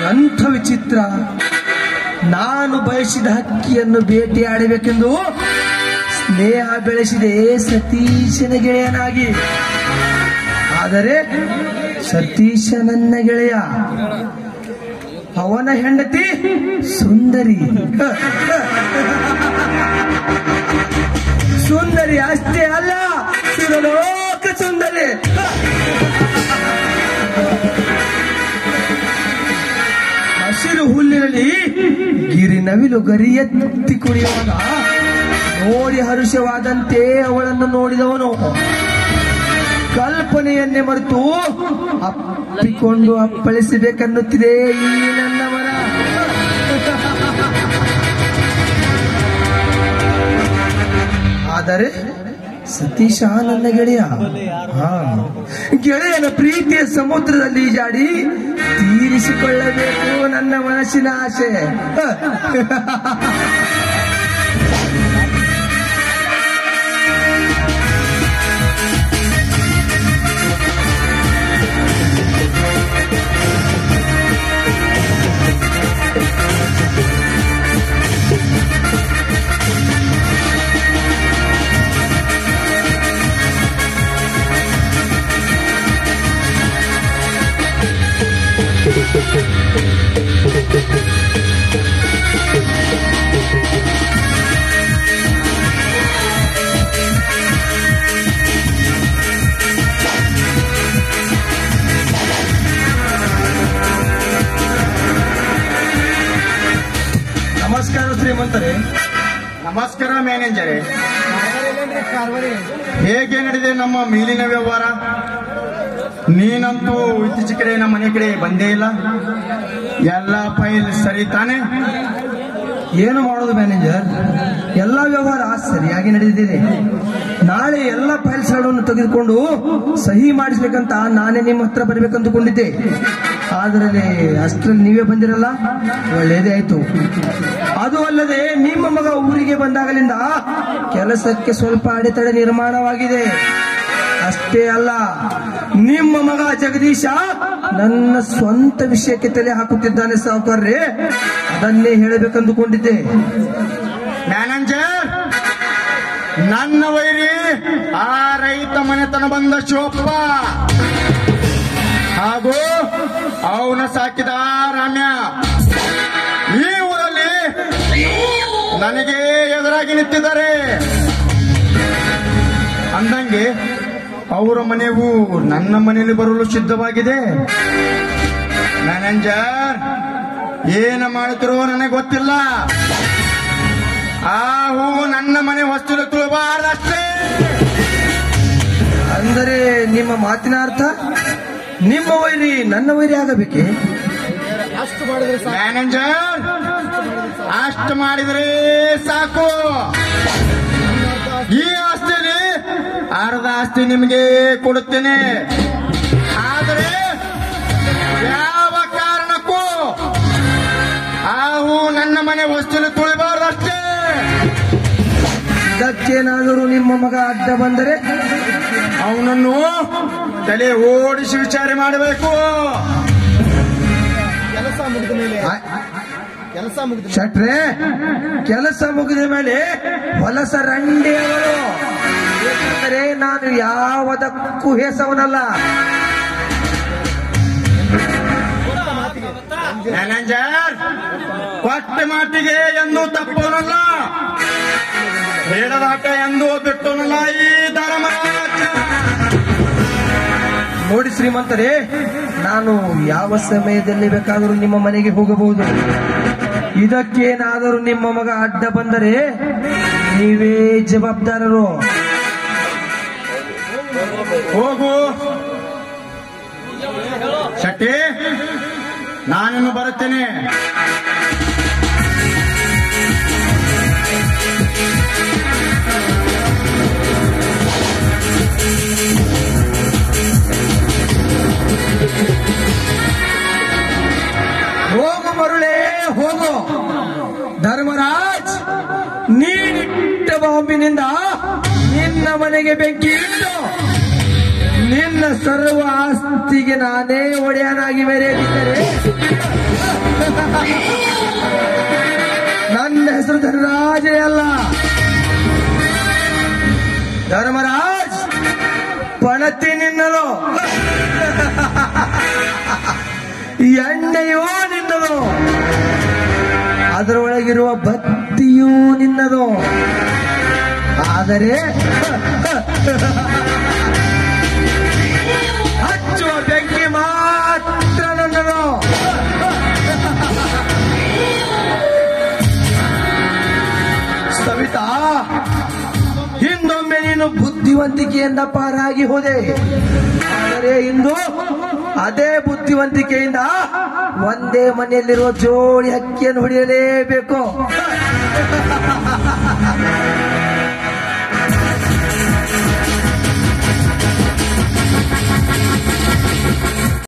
ಎಂಥ ವಿಚಿತ್ರ. ನಾನು ಬಯಸಿದ ಹಕ್ಕಿಯನ್ನು ಬೇಟೆಯಾಡಬೇಕೆಂದು ಸ್ನೇಹ ಬೆಳೆಸಿದೆ ಸತೀಶನ ಗೆಳೆಯನಾಗಿ. ಆದರೆ ಸತೀಶ ನನ್ನ ಗೆಳೆಯ, ಅವನ ಹೆಂಡತಿ ಸುಂದರಿ. ಸುಂದರಿ ಅಷ್ಟೇ ಅಲ್ಲ, ಸುರಲೋಕ ಸುಂದರಿ. ಹಸಿರು ಹುಲ್ಲಿನಲ್ಲಿ ಗಿರಿನವಿಲು ಗರಿ ಎತ್ತಿ ಕುಣಿಯುವಾಗ ನೋಡಿ ಹರುಷವಾದಂತೆ ಅವಳನ್ನು ನೋಡಿದವನು ಕಲ್ಪನೆಯನ್ನೇ ಮರೆತು ಅಪ್ಪಿಕೊಂಡು ಅಪ್ಪಳಿಸಬೇಕನ್ನುತ್ತಿದೆ ಈ ನನ್ನ ಮನ. ಆದರೆ ಸತೀಶ ನನ್ನ ಗೆಳೆಯ. ಗೆಳೆಯನ ಪ್ರೀತಿಯ ಸಮುದ್ರದಲ್ಲಿ ಜಾಡಿ ತೀರಿಸಿಕೊಳ್ಳಬೇಕು ನನ್ನ ಮನಸ್ಸಿನ ಆಸೆ. ನಮಸ್ಕಾರ ಶ್ರೀಮಂತರೇ. ನಮಸ್ಕಾರ ಮ್ಯಾನೇಜರೇ. ಹೇಗೆ ನಡೆದಿದೆ ನಮ್ಮ ಮೇಲಿನ ವ್ಯವಹಾರ? ನೀನಂತೂ ಇತ್ತೀಚೆಗೆ ಕಡೆ ನಮ್ಮ ಮನೆ ಕಡೆ ಬಂದೇ ಇಲ್ಲ. ಎಲ್ಲ ಫೈಲ್ ಸರಿ ತಾನೆ? ಏನು ಮಾಡೋದು ಮ್ಯಾನೇಜರ್, ಎಲ್ಲ ವ್ಯವಹಾರ ಸರಿಯಾಗಿ ನಡೆದಿದೆ. ನಾಳೆ ಎಲ್ಲ ಫೈಲ್ಸ್ಗಳನ್ನು ತೆಗೆದುಕೊಂಡು ಸಹಿ ಮಾಡಿಸ್ಬೇಕಂತ ನಾನೇ ನಿಮ್ಮ ಹತ್ರ ಬರಬೇಕಂತಕೊಂಡಿದ್ದೆ. ಆದರೆ ಅಷ್ಟರಲ್ಲಿ ನೀವೇ ಬಂದಿರಲ್ಲ, ಒಳ್ಳೇದೇ ಆಯ್ತು. ಅದು ಅಲ್ಲದೆ ನಿಮ್ಮ ಮಗ ಊರಿಗೆ ಬಂದಾಗಲಿಂದ ಕೆಲಸಕ್ಕೆ ಸ್ವಲ್ಪ ಅಡೆತಡೆ ನಿರ್ಮಾಣವಾಗಿದೆ. ಅಷ್ಟೇ ಅಲ್ಲ, ನಿಮ್ಮ ಮಗ ಜಗದೀಶ ನನ್ನ ಸ್ವಂತ ವಿಷಯಕ್ಕೆ ತಲೆ ಹಾಕುತ್ತಿದ್ದಾನೆ ಸಾವುಕಾರ್ರೆ. ಅದನ್ನೇ ಹೇಳಬೇಕಂದುಕೊಂಡಿದ್ದೆ. ಮ್ಯಾನೇಜರ್, ನನ್ನ ವೈರಿ ಆ ರೈತ ಮನೆತನ ಬಂದ ಶೋಪ್ಪ ಹಾಗೂ ಅವನ ಸಾಕಿದ ರಾಮ್ಯ ಈ ಊರಲ್ಲಿ ನನಗೆ ಎದುರಾಗಿ ನಿಂತಿದ್ದಾರೆ. ಅಂದಂಗೆ ಅವರ ಮನೆಯೂ ನನ್ನ ಮನೆಯಲ್ಲಿ ಬರಲು ಸಿದ್ಧವಾಗಿದೆ. ಮ್ಯಾನೇಜರ್, ಏನು ಮಾಡುತ್ತಿರೋ ನನಗೆ ಗೊತ್ತಿಲ್ಲ. ಆ ಹೂವು ನನ್ನ ಮನೆ ಹೊಸ್ತಿಲು ತುಳಬಾರದಷ್ಟೇ. ಅಂದರೆ ನಿಮ್ಮ ಮಾತಿನ ಅರ್ಥ ನಿಮ್ಮ ವೈರಿ ನನ್ನ ವೈರಿ ಆಗಬೇಕೆ? ಮ್ಯಾನೇಜರ್, ಅಷ್ಟು ಮಾಡಿದರೆ ಸಾಕು. ಈ ಆಸ್ತಿಯಲ್ಲಿ ಅರ್ಧ ಆಸ್ತಿ ನಿಮಗೆ ಕೊಡುತ್ತೇನೆ. ಆದರೆ ಯಾವ ಕಾರಣಕ್ಕೂ ಆ ಹೂ ನನ್ನ ಮನೆ ಹೊಸ್ತಿಲು ತುಳಿಬಾರ್ದಷ್ಟೇ. ಇದಕ್ಕೇನಾದರೂ ನಿಮ್ಮ ಮಗ ಅಡ್ಡ ಬಂದರೆ ಅವನನ್ನು ತಲೆ ಓಡಿಸಿ ವಿಚಾರ ಮಾಡಬೇಕು. ಶಟ್ರೆ, ಕೆಲಸ ಮುಗಿದ ಮೇಲೆ ಹೊಲಸ ರಂಡಿಯವರು. ಏಕೆಂದರೆ ನಾನು ಯಾವುದಕ್ಕೂ ಹೆಸವನಲ್ಲ. ಮ್ಯಾನೇಜರ್, ಕೊಟ್ಟ ಮಾತಿಗೆ ಎಂದೂ ತಪ್ಪೋನಲ್ಲ, ಬೇಡದಾಟ ಎಂದೂ ಬಿಟ್ಟೋನಲ್ಲ ಈ ಧರ್ಮರಾಜ. ನೋಡಿ ಶ್ರೀಮಂತರೇ, ನಾನು ಯಾವ ಸಮಯದಲ್ಲಿ ಬೇಕಾದರೂ ನಿಮ್ಮ ಮನೆಗೆ ಹೋಗಬಹುದು. ಇದಕ್ಕೇನಾದರೂ ನಿಮ್ಮ ಮಗ ಅಡ್ಡ ಬಂದರೆ ನೀವೇ ಜವಾಬ್ದಾರರು. ಹೋಗು ಶೆಟ್ಟಿ, ನಾನಿನ್ನು ಬರುತ್ತೇನೆ. ಹೋಗು ಮರುಳೇ ಹೋಗು. ಧರ್ಮರಾಜ್, ನೀನಿಟ್ಟ ಬಾಂಬಿನಿಂದ ನಿನ್ನ ಮನೆಗೆ ಬೆಂಕಿ ಇಟ್ಟು ನಿನ್ನ ಸರ್ವ ಆಸ್ತಿಗೆ ನಾನೇ ಒಡೆಯನಾಗಿ ಮೆರೆಯದಿದ್ದರೆ ನನ್ನ ಹೆಸರು ಧರ್ಮರಾಜೇ ಅಲ್ಲ. ಧರ್ಮರಾಜ್ ಪಣತಿ ನಿನ್ನದು, ಎಣ್ಣೆಯೂ ನಿನ್ನದು, ಅದರೊಳಗಿರುವ ಬತ್ತಿಯೂ ನಿನ್ನದು. ಆದರೆ ಹಚ್ಚುವ ಬೆಂಕಿ ಮಾತ್ರ ನನ್ನದು. ಸವಿತಾ, ಹಿಂದೊಮ್ಮೆ ನೀನು ಬುದ್ಧಿವಂತಿಕೆಯಿಂದ ಪಾರಾಗಿ ಹೋದೆ. ಆದರೆ ಇಂದು ಅದೇ ಬುದ್ಧಿವಂತಿಕೆಯಿಂದ ಒಂದೇ ಮನೆಯಲ್ಲಿರುವ ಜೋಡಿ ಹಕ್ಕಿಯನ್ನು ಹೊಡೆಯಲೇಬೇಕು.